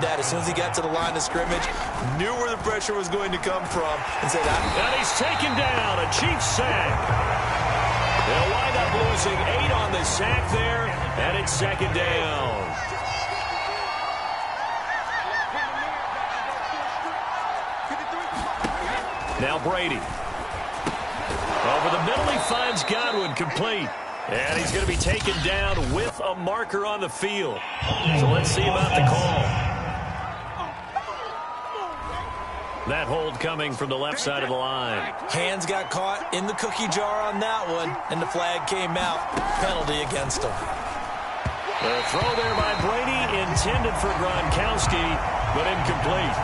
That as soon as he got to the line of scrimmage, knew where the pressure was going to come from and said, and he's taken down, a Chiefs sack. They'll wind up losing 8 on the sack there, and it's second down. Now Brady. Over the middle, he finds Godwin, complete. And he's going to be taken down with a marker on the field. So let's see about the call. That hold coming from the left side of the line. Hands got caught in the cookie jar on that one, and the flag came out. Penalty against him. The throw there by Brady intended for Gronkowski, but incomplete.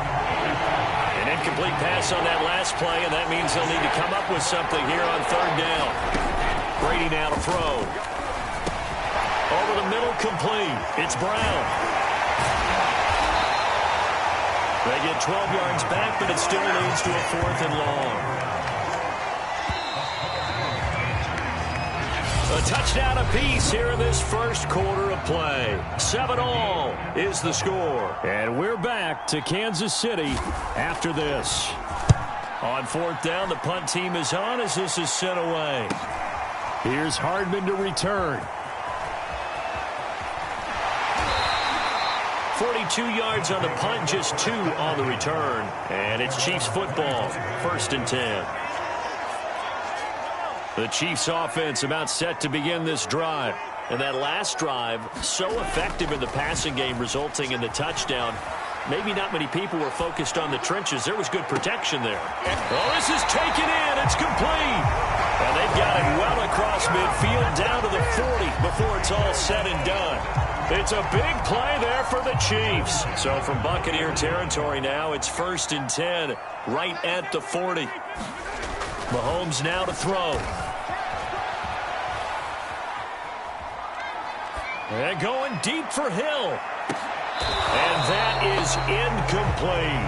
An incomplete pass on that last play, and that means they'll need to come up with something here on third down. Brady now to throw. Over the middle, complete. It's Brown. They get 12 yards back, but it still leads to a 4th and long. A touchdown apiece here in this first quarter of play. 7-all is the score. And we're back to Kansas City after this. On 4th down, the punt team is on as this is sent away. Here's Hardman to return. 42 yards on the punt, just 2 on the return. And it's Chiefs football, 1st and 10. The Chiefs offense about set to begin this drive. And that last drive, so effective in the passing game, resulting in the touchdown. Maybe not many people were focused on the trenches. There was good protection there. Oh, this is taken in. It's complete. And they've got it well across midfield down to the 40 before it's all said and done. It's a big play there for the Chiefs. So from Buccaneer territory now, it's 1st and 10 right at the 40. Mahomes now to throw. And going deep for Hill. And that is incomplete.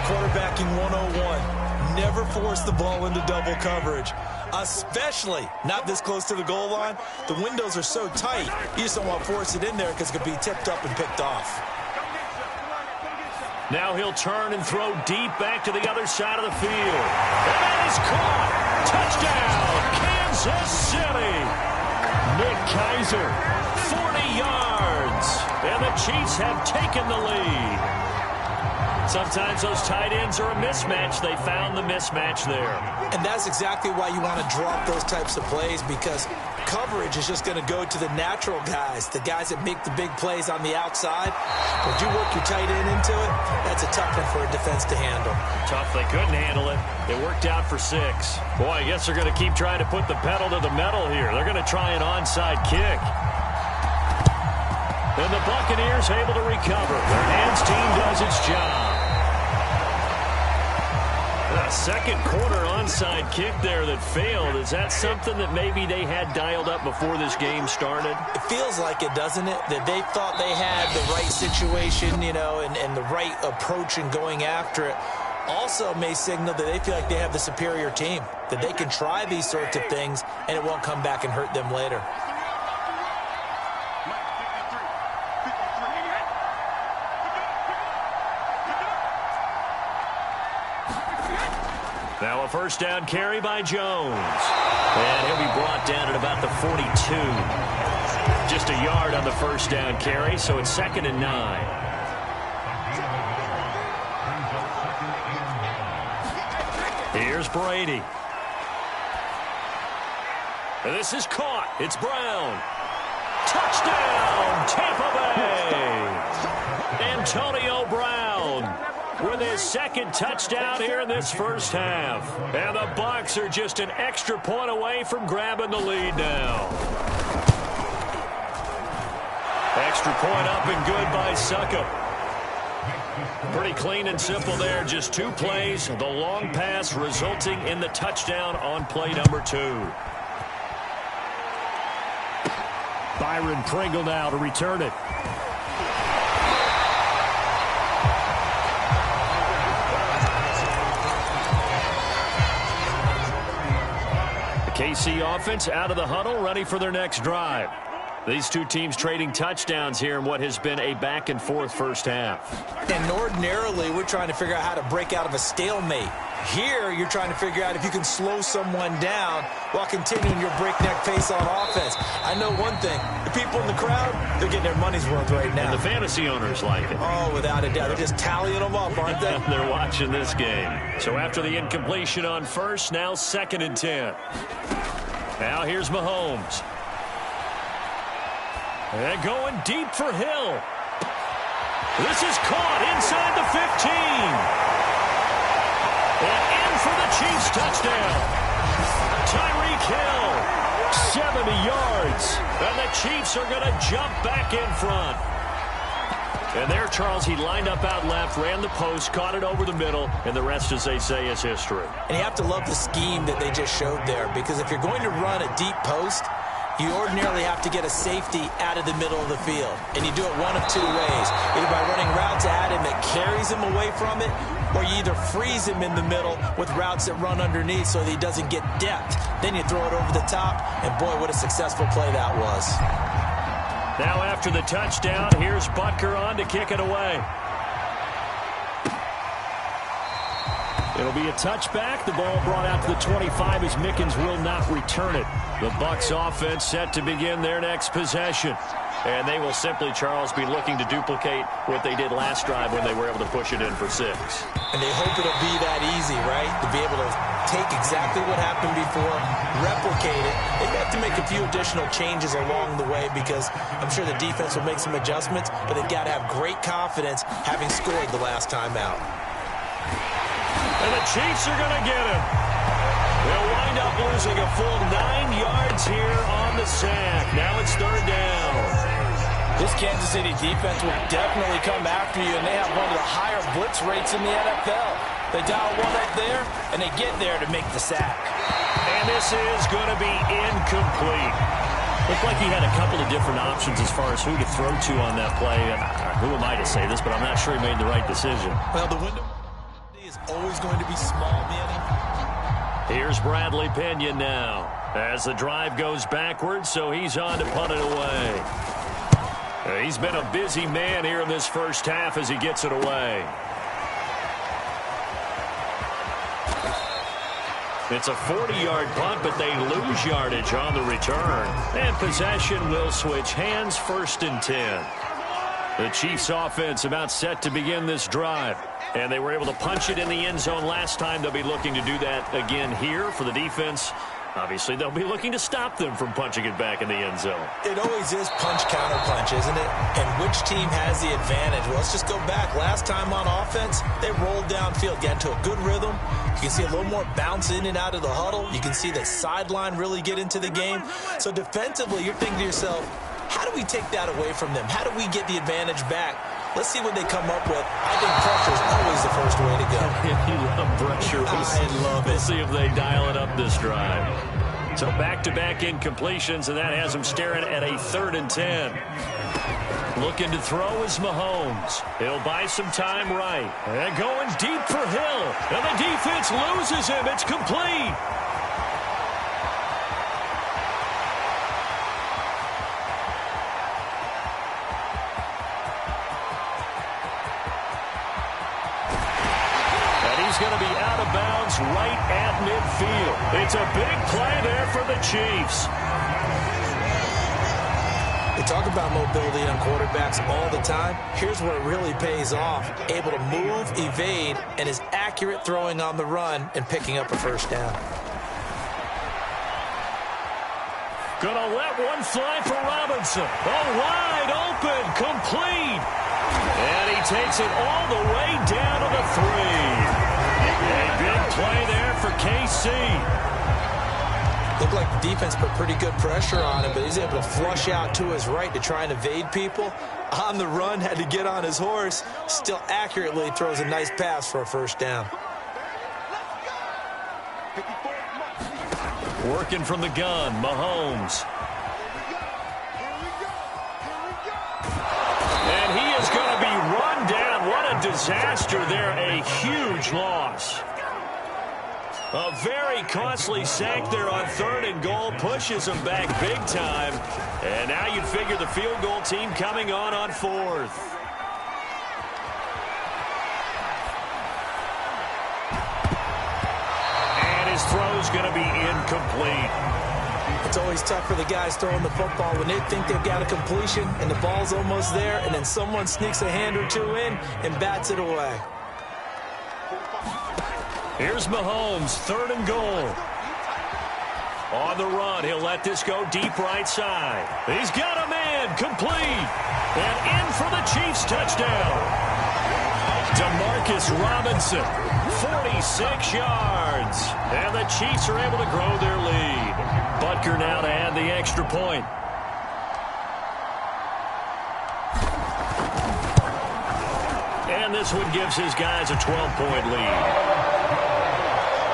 Quarterbacking 101. Never force the ball into double coverage, especially not this close to the goal line. The windows are so tight, you just don't want to force it in there because it could be tipped up and picked off. Now he'll turn and throw deep back to the other side of the field. And that is caught. Touchdown, Kansas City. Nick Keiser, 40 yards. And the Chiefs have taken the lead. Sometimes those tight ends are a mismatch. They found the mismatch there. And that's exactly why you want to drop those types of plays, because coverage is just going to go to the natural guys, the guys that make the big plays on the outside. If you work your tight end into it, that's a tough one for a defense to handle. Tough. They couldn't handle it. It worked out for 6. Boy, I guess they're going to keep trying to put the pedal to the metal here. They're going to try an onside kick. And the Buccaneers able to recover. Their hands team does its job. A second quarter onside kick there that failed. Is that something that maybe they had dialed up before this game started? It feels like it, doesn't it? That they thought they had the right situation, you know, and the right approach in going after it. Also may signal that they feel like they have the superior team, that they can try these sorts of things and it won't come back and hurt them later. Now a first down carry by Jones. And he'll be brought down at about the 42. Just a yard on the first down carry, so it's 2nd and 9. Here's Brady. And this is caught. It's Brown. Touchdown, Tampa Bay. Antonio Brown with his 2nd touchdown here in this first half. And the Bucs are just an extra point away from grabbing the lead now. Extra point up and good by Suckup. Pretty clean and simple there. Just 2 plays. The long pass resulting in the touchdown on play number 2. Byron Pringle now to return it. KC offense out of the huddle, ready for their next drive. These two teams trading touchdowns here in what has been a back-and-forth first half. And ordinarily, we're trying to figure out how to break out of a stalemate. Here, you're trying to figure out if you can slow someone down while continuing your breakneck pace on offense. I know one thing. The people in the crowd, they're getting their money's worth right now. And the fantasy owners like it. Oh, without a doubt. They're just tallying them up, aren't they? They're watching this game. So after the incompletion on first, now 2nd and 10. Now here's Mahomes. And going deep for Hill. This is caught inside the 15. And in for the Chiefs touchdown. Tyreek Hill, 70 yards. And the Chiefs are going to jump back in front. And there, Charles, he lined up out left, ran the post, caught it over the middle, and the rest, as they say, is history. And you have to love the scheme that they just showed there, because if you're going to run a deep post, you ordinarily have to get a safety out of the middle of the field. And you do it one of two ways. Either by running routes at him that carries him away from it, or you either freeze him in the middle with routes that run underneath so that he doesn't get depth. Then you throw it over the top, and boy, what a successful play that was. Now after the touchdown, here's Butker on to kick it away. It'll be a touchback. The ball brought out to the 25 as Mickens will not return it. The Bucs offense set to begin their next possession. And they will simply, Charles, be looking to duplicate what they did last drive when they were able to push it in for 6. And they hope it'll be that easy, right? To be able to take exactly what happened before, replicate it. They have to make a few additional changes along the way because I'm sure the defense will make some adjustments, but they've got to have great confidence having scored the last time out. And the Chiefs are going to get him. They'll wind up losing a full 9 yards here on the sack. Now it's 3rd down. This Kansas City defense will definitely come after you, and they have one of the higher blitz rates in the NFL. They dial one up there, and they get there to make the sack. And this is going to be incomplete. Looked like he had a couple of different options as far as who to throw to on that play. Who am I to say this, but I'm not sure he made the right decision. Well, the window is always going to be small, Manny. Here's Bradley Pinion now as the drive goes backwards, so he's on to punt it away. He's been a busy man here in this first half as he gets it away. It's a 40-yard punt, but they lose yardage on the return. And possession will switch hands, 1st and 10. The Chiefs offense about set to begin this drive. And they were able to punch it in the end zone last time. They'll be looking to do that again here for the defense. Obviously, they'll be looking to stop them from punching it back in the end zone. It always is punch-counter-punch, isn't it? And which team has the advantage? Well, let's just go back. Last time on offense, they rolled downfield, got into a good rhythm. You can see a little more bounce in and out of the huddle. You can see the sideline really get into the game. So defensively, you're thinking to yourself, how do we take that away from them? How do we get the advantage back? Let's see what they come up with. I think pressure is always the first way to go. You love pressure. I love it. We'll see if they dial it up this drive. So back-to-back incompletions, and that has them staring at a 3rd and 10. Looking to throw is Mahomes. He'll buy some time right. And going deep for Hill. And the defense loses him. It's complete. He's going to be out of bounds right at midfield. It's a big play there for the Chiefs. We talk about mobility on quarterbacks all the time. Here's where it really pays off. Able to move, evade, and is accurate throwing on the run and picking up a 1st down. Gonna let one fly for Robinson. Oh, wide open, complete. And he takes it all the way down to the 3. A big play there for KC. Looked like the defense put pretty good pressure on him, but he's able to flush out to his right to try and evade people. On the run, had to get on his horse. Still accurately throws a nice pass for a 1st down. Working from the gun, Mahomes. And he is going to be run down. What a disaster there. A huge loss. A very costly sack there on 3rd and goal. Pushes them back big time. And now you'd figure the field goal team coming on 4th. And his throw's going to be incomplete. It's always tough for the guys throwing the football when they think they've got a completion and the ball's almost there, and then someone sneaks a hand or two in and bats it away. Here's Mahomes, 3rd and goal. On the run, he'll let this go deep right side. He's got a man, complete. And in for the Chiefs touchdown. Demarcus Robinson, 46 yards. And the Chiefs are able to grow their lead. Butker now to add the extra point. And this one gives his guys a 12-point lead.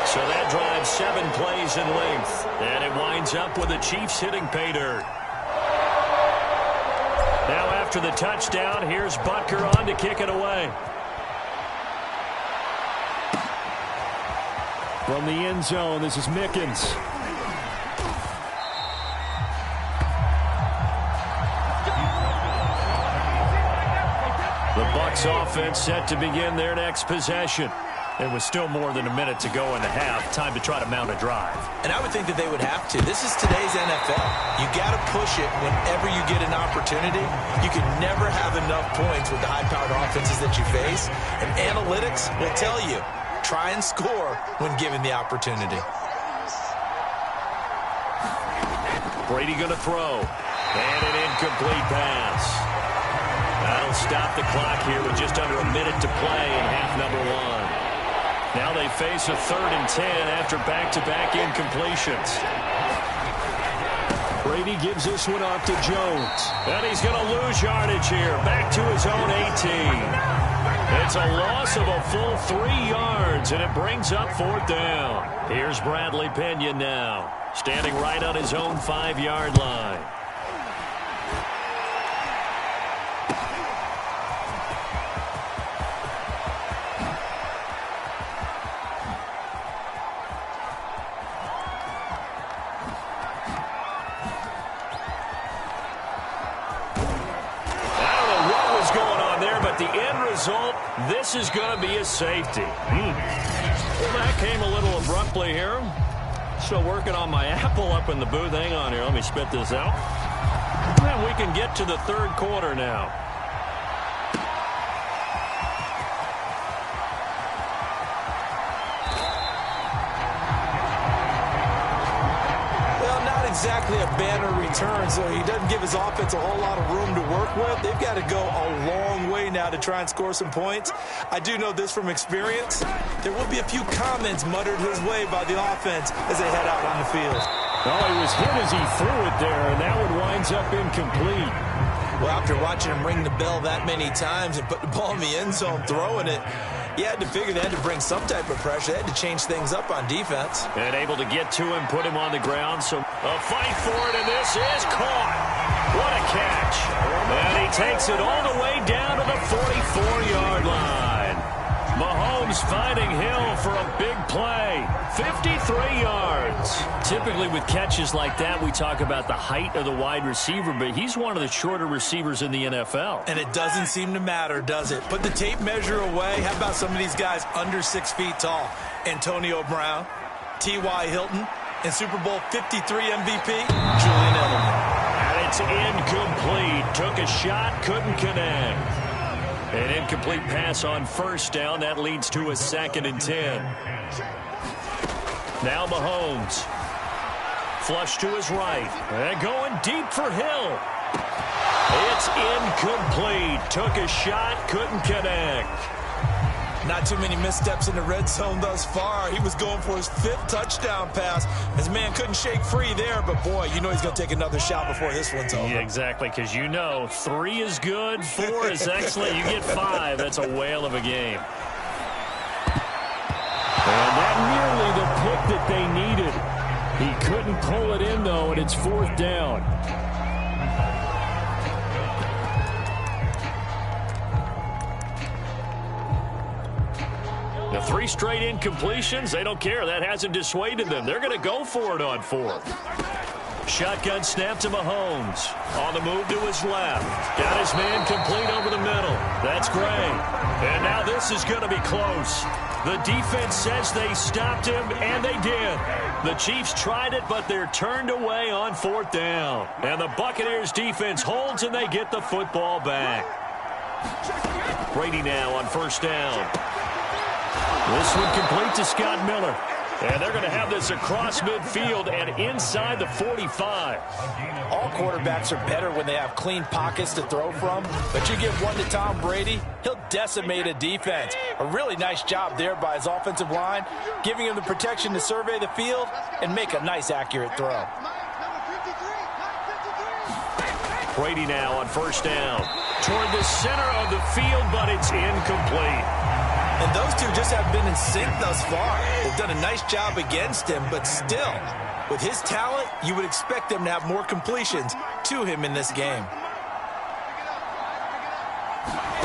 So that drives 7 plays in length. And it winds up with the Chiefs hitting pay dirt. Now after the touchdown, here's Butker on to kick it away. From the end zone, this is Mickens. The Bucs offense set to begin their next possession. There was still more than a minute to go in the half. Time to try to mount a drive. And I would think that they would have to. This is today's NFL. You got to push it whenever you get an opportunity. You can never have enough points with the high-powered offenses that you face. And analytics will tell you, try and score when given the opportunity. Brady going to throw. And an incomplete pass. That'll stop the clock here with just under a minute to play in half number 1. Now they face a 3rd and 10 after back-to-back incompletions. Brady gives this one off to Jones. And he's going to lose yardage here. Back to his own 18. It's a loss of a full 3 yards, and it brings up 4th down. Here's Bradley Pinion now, standing right on his own 5-yard line. This is going to be a safety. Well, that came a little abruptly here. Still working on my apple up in the booth. Hang on here. Let me spit this out. And we can get to the 3rd quarter now. Exactly a banner return, so he doesn't give his offense a whole lot of room to work with. They've got to go a long way now to try and score some points. I do know this from experience. There will be a few comments muttered his way by the offense as they head out on the field. Oh, he was hit as he threw it there, and that one winds up incomplete. Well, after watching him ring the bell that many times and put the ball in the end zone throwing it, you had to figure they had to bring some type of pressure. They had to change things up on defense. And able to get to him, put him on the ground. So a fight for it, and this is caught. What a catch. And he takes it all the way down to the 44-yard line. Mahomes finding Hill for a big play. 53 yards. Typically with catches like that, we talk about the height of the wide receiver, but he's one of the shorter receivers in the NFL. And it doesn't seem to matter, does it? Put the tape measure away. How about some of these guys under 6 feet tall? Antonio Brown, T.Y. Hilton, and Super Bowl 53 MVP, Julian Edelman. And it's incomplete. Took a shot, couldn't connect. An incomplete pass on 1st down. That leads to a 2nd and 10. Now Mahomes. Flush to his right. And going deep for Hill. It's incomplete. Took a shot, couldn't connect. Not too many missteps in the red zone thus far. He was going for his 5th touchdown pass. His man couldn't shake free there, but boy, you know he's going to take another shot before this one's over. Yeah, exactly, because you know 3 is good, 4 is excellent. You get 5, that's a whale of a game. And that nearly the pick that they needed. He couldn't pull it in, though, and it's 4th down. The 3 straight incompletions, they don't care. That hasn't dissuaded them. They're going to go for it on 4th. Shotgun snap to Mahomes. On the move to his left. Got his man complete over the middle. That's great. And now this is going to be close. The defense says they stopped him, and they did. The Chiefs tried it, but they're turned away on 4th down. And the Buccaneers defense holds, and they get the football back. Brady now on 1st down. This one complete to Scott Miller. And they're going to have this across midfield and inside the 45. All quarterbacks are better when they have clean pockets to throw from. But you give one to Tom Brady, he'll decimate a defense. A really nice job there by his offensive line, giving him the protection to survey the field and make a nice, accurate throw. Brady now on 1st down. Toward the center of the field, but it's incomplete. And those two just have been in sync thus far. They've done a nice job against him, but still, with his talent, you would expect them to have more completions to him in this game.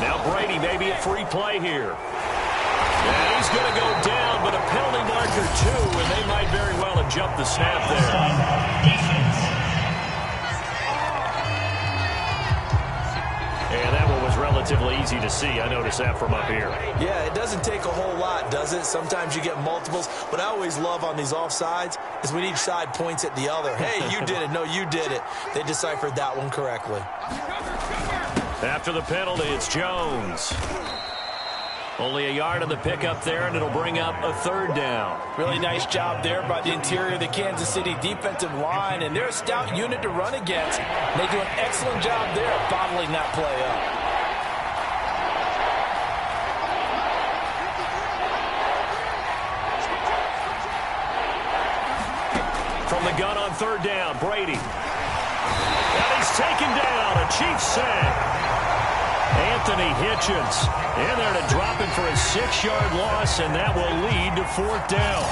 Now Brady, maybe a free play here. And he's going to go down, but a penalty marker too, and they might very well have jumped the snap there. And that one was relatively easy to see. I noticed that from up here. Yeah, it doesn't take a whole lot, does it? Sometimes you get multiples. What I always love on these offsides is when each side points at the other. Hey, you did it. No, you did it. They deciphered that one correctly. After the penalty, it's Jones. Only a yard on the pickup there, and it'll bring up a 3rd down. Really nice job there by the interior of the Kansas City defensive line, and they're a stout unit to run against. And they do an excellent job there of bottling that play up. From the gun on 3rd down, Brady. And he's taken down, a Chiefs sack. Anthony Hitchens in there to drop him for a 6-yard loss, and that will lead to 4th down.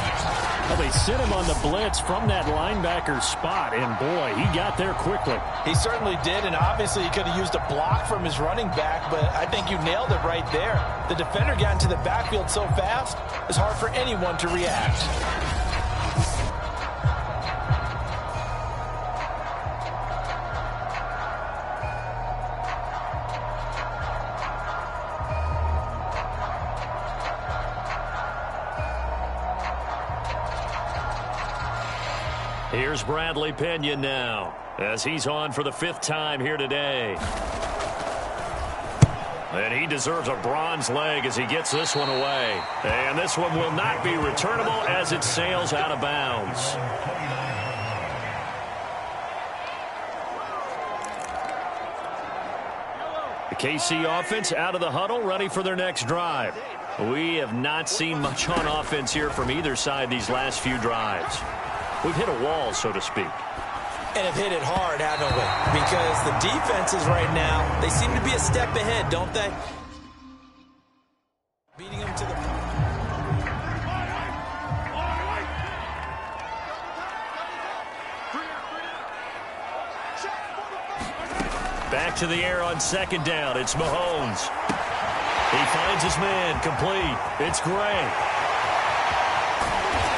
Well, they sent him on the blitz from that linebacker spot, and boy, he got there quickly. He certainly did, and obviously he could have used a block from his running back, but I think you nailed it right there. The defender got into the backfield so fast, it's hard for anyone to react. Here's Bradley Pinion now, as he's on for the 5th time here today. And he deserves a bronze leg as he gets this one away. And this one will not be returnable as it sails out of bounds. The KC offense out of the huddle, ready for their next drive. We have not seen much on offense here from either side these last few drives. We've hit a wall, so to speak. And have hit it hard, haven't we? Because the defenses right now, they seem to be a step ahead, don't they? Beating them to the... Back to the air on 2nd down. It's Mahomes. He finds his man complete. It's Gray.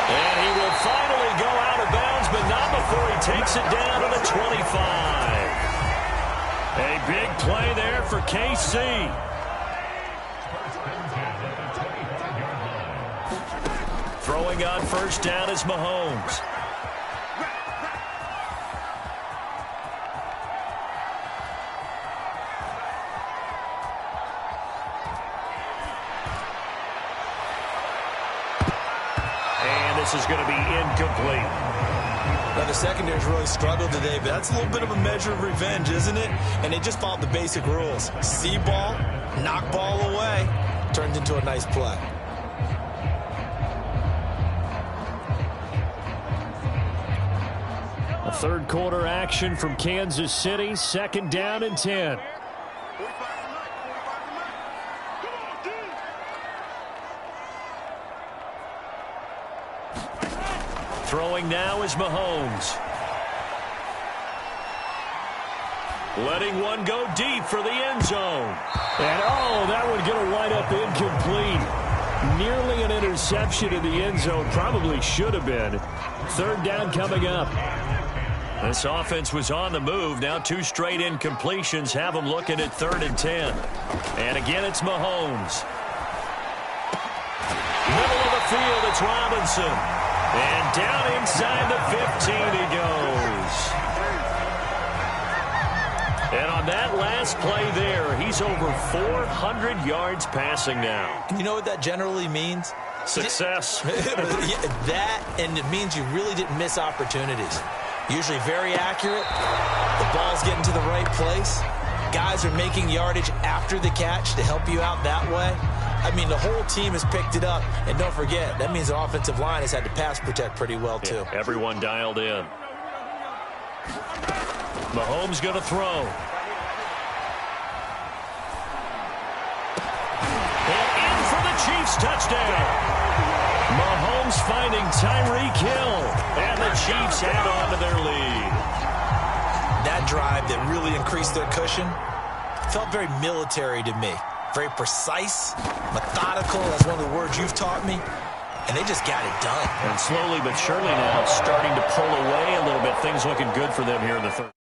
And he will finally go out of bounds, but not before he takes it down to the 25. A big play there for KC. Throwing on 1st down is Mahomes. This is going to be incomplete. Now, the secondary's really struggled today, but that's a little bit of a measure of revenge, isn't it? And they just followed the basic rules. See ball, knock ball away, turned into a nice play. A 3rd quarter action from Kansas City, 2nd down and 10. Throwing now is Mahomes. Letting one go deep for the end zone. And, oh, that one going to wind up incomplete. Nearly an interception in the end zone. Probably should have been. Third down coming up. This offense was on the move. Now 2 straight incompletions have them looking at 3rd and 10. And again, it's Mahomes. Middle of the field, it's Robinson. And down inside the 15 he goes. And on that last play there, he's over 400 yards passing now. You know what that generally means? Success. That, and it means you really didn't miss opportunities. Usually very accurate. The ball's getting to the right place. Guys are making yardage after the catch to help you out that way. I mean, the whole team has picked it up. And don't forget, that means the offensive line has had to pass protect pretty well, too. Yeah, everyone dialed in. Mahomes going to throw. And in for the Chiefs touchdown. Mahomes finding Tyreek Hill. And the Chiefs add on to their lead. That drive that really increased their cushion felt very military to me. Very precise, methodical. That's one of the words you've taught me. And they just got it done. And slowly but surely now starting to pull away a little bit. Things looking good for them here in the third.